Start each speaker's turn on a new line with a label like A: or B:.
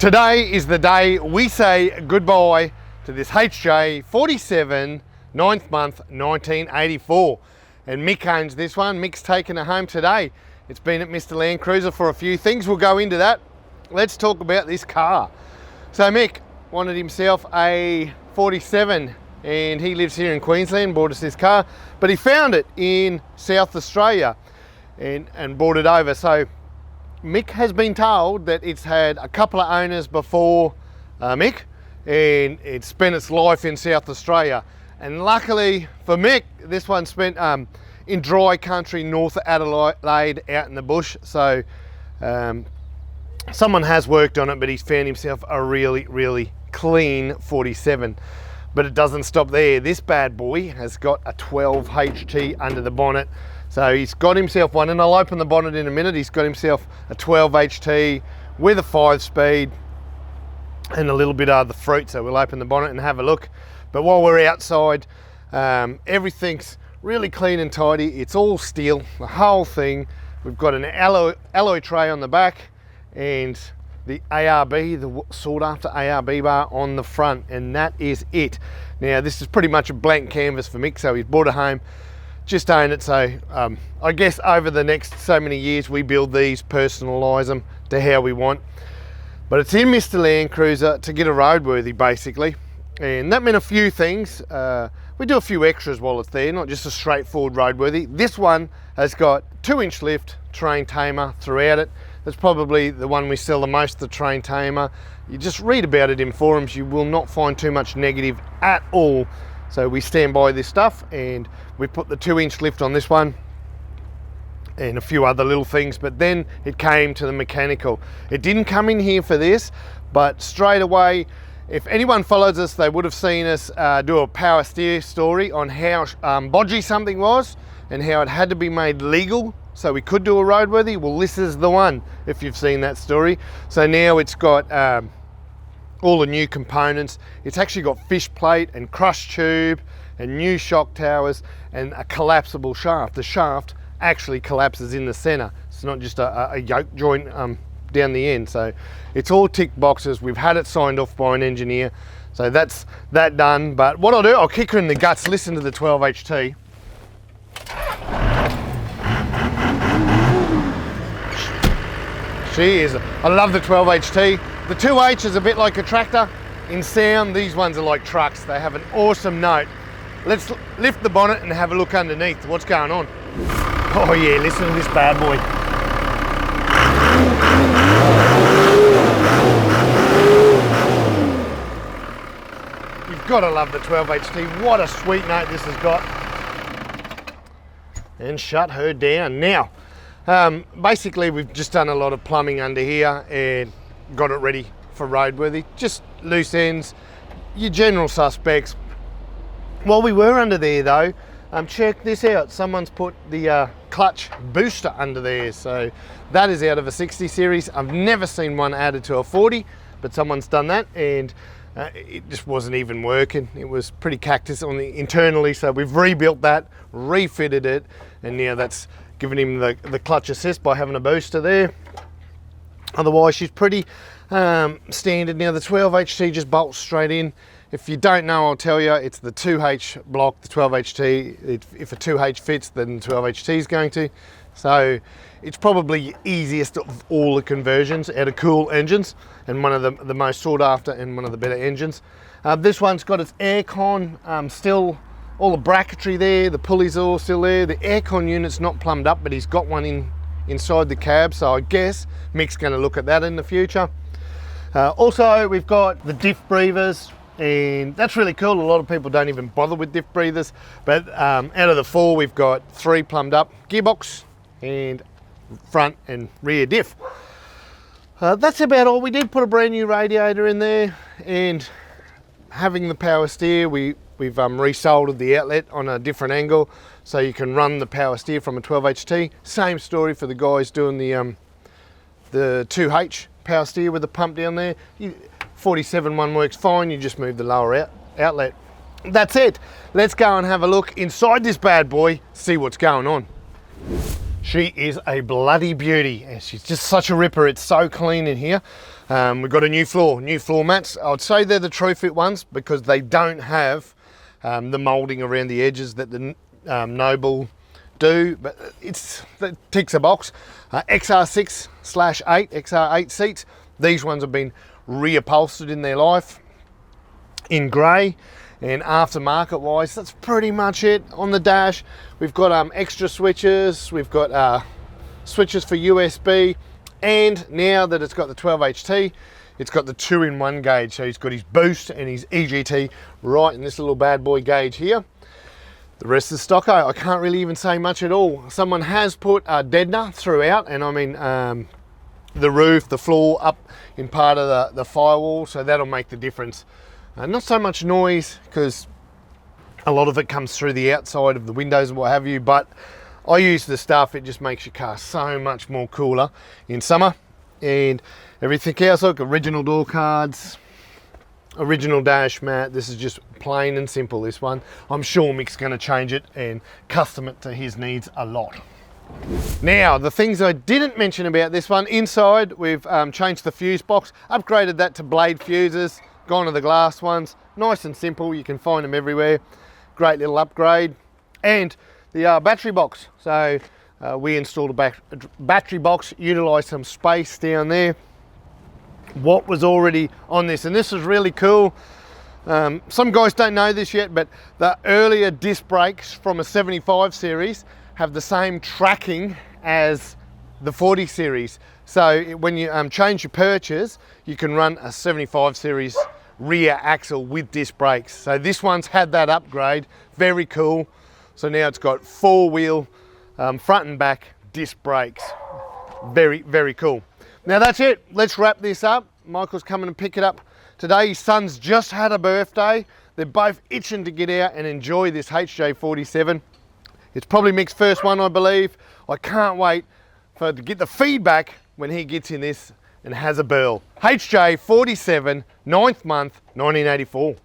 A: Today is the day we say goodbye to this HJ47 9th month 1984, and Mick owns this one. Mick's taken it home today. It's been at Mr Landcruiser for a few things. We'll go into that. Let's talk about this car. So Mick wanted himself a 47 and he lives here in Queensland, bought us this car, but he found it in South Australia and brought it over. So Mick has been told that it's had a couple of owners before Mick, and it's spent its life in South Australia. And luckily for Mick, this one spent in dry country north of Adelaide, out in the bush. So someone has worked on it, but he's found himself a really clean 47. But it doesn't stop there. This bad boy has got a 12 HT under the bonnet. So he's got himself one, and I'll open the bonnet in a minute. He's got himself a 12 HT with a 5-speed and a little bit of the fruit. So we'll open the bonnet and have a look. But while we're outside, everything's really clean and tidy. It's all steel, the whole thing. We've got an alloy tray on the back and the ARB, the sought after ARB bar on the front, and that is it. Now this is pretty much a blank canvas for Mick, so he's brought it home. Just own it. So I guess over the next so many years we build these, personalise them to how we want. But it's in Mr Landcruiser to get a roadworthy basically, and that meant a few things. We do a few extras while it's there, not just a straightforward roadworthy. This one has got 2-inch lift, terrain tamer throughout it. That's probably the one we sell the most, the terrain tamer. You just read about it in forums, you will not find too much negative at all. So we stand by this stuff, and we put the 2-inch lift on this one and a few other little things, but then it came to the mechanical. It didn't come in here for this, but straight away, if anyone follows us, they would have seen us do a power steer story on how bodgy something was and how it had to be made legal so we could do a roadworthy. Well, this is the one, if you've seen that story. So now it's got all the new components. It's actually got fish plate and crush tube and new shock towers and a collapsible shaft. The shaft actually collapses in the center. It's not just a yoke joint down the end. So it's all tick boxes. We've had it signed off by an engineer. So that's that done. But what I'll do, I'll kick her in the guts. Listen to the 12 HT. She is, I love the 12 HT. The 2H is a bit like a tractor. In sound, these ones are like trucks. They have an awesome note. Let's lift the bonnet and have a look underneath. What's going on? Oh yeah, listen to this bad boy. You've got to love the 12 HT. What a sweet note this has got. And shut her down. Now, basically we've just done a lot of plumbing under here and got it ready for roadworthy. Just loose ends, your general suspects. While we were under there though, check this out. Someone's put the clutch booster under there. So that is out of a 60 series. I've never seen one added to a 40, but someone's done that, and it just wasn't even working. It was pretty cactus on the internally. So we've rebuilt that, refitted it, and now that's given him the clutch assist by having a booster there. Otherwise, she's pretty standard. Now the 12 HT just bolts straight in. If you don't know, I'll tell you, it's the 2H block, the 12 HT. If a 2H fits, then the 12 HT is going to. So it's probably easiest of all the conversions out of cool engines, and one of the most sought after and one of the better engines. This one's got its aircon, still all the bracketry there, the pulleys are all still there. The aircon unit's not plumbed up, but he's got one inside the cab, so I guess Mick's going to look at that in the future. Also, we've got the diff breathers, and that's really cool. A lot of people don't even bother with diff breathers, but out of the 4 we've got 3 plumbed up, gearbox and front and rear diff. That's about all. We did put a brand new radiator in there, and having the power steer, we've resoldered the outlet on a different angle so you can run the power steer from a 12 HT. Same story for the guys doing the 2H power steer with the pump down there. 47 one works fine, you just move the lower outlet. That's it. Let's go and have a look inside this bad boy, see what's going on. She is a bloody beauty, and she's just such a ripper. It's so clean in here. We've got a new floor mats. I'd say they're the True Fit ones because they don't have the moulding around the edges that the Noble do, but it ticks a box. XR6/8, XR8 seats. These ones have been reupholstered in their life in grey, and aftermarket wise, that's pretty much it. On the dash, we've got extra switches, we've got switches for USB, and now that it's got the 12 HT, it's got the 2-in-1 gauge. So he's got his boost and his EGT right in this little bad boy gauge here. The rest is stocko. I can't really even say much at all. Someone has put a deadener throughout, and I mean the roof, the floor, up in part of the firewall, so that'll make the difference. Not so much noise because a lot of it comes through the outside of the windows and what have you, but I use the stuff, it just makes your car so much more cooler in summer. And everything else, look, original door cards, original dash mat. This is just plain and simple, this one. I'm sure Mick's going to change it and custom it to his needs a lot. Now, the things I didn't mention about this one, inside we've changed the fuse box, upgraded that to blade fuses, gone to the glass ones. Nice and simple, you can find them everywhere. Great little upgrade. And the battery box. So we installed a battery box, utilised some space down there. What was already on this, and this is really cool. Some guys don't know this yet, but the earlier disc brakes from a 75 series have the same tracking as the 40 series. So when you change your purchase, you can run a 75 series rear axle with disc brakes. So this one's had that upgrade, very cool. So now it's got 4-wheel front and back disc brakes. Very, very cool. Now that's it, let's wrap this up. Michael's coming to pick it up today. His son's just had a birthday. They're both itching to get out and enjoy this HJ47. It's probably Mick's first one, I believe. I can't wait to get the feedback when he gets in this and has a burl. HJ47, 9th month, 1984.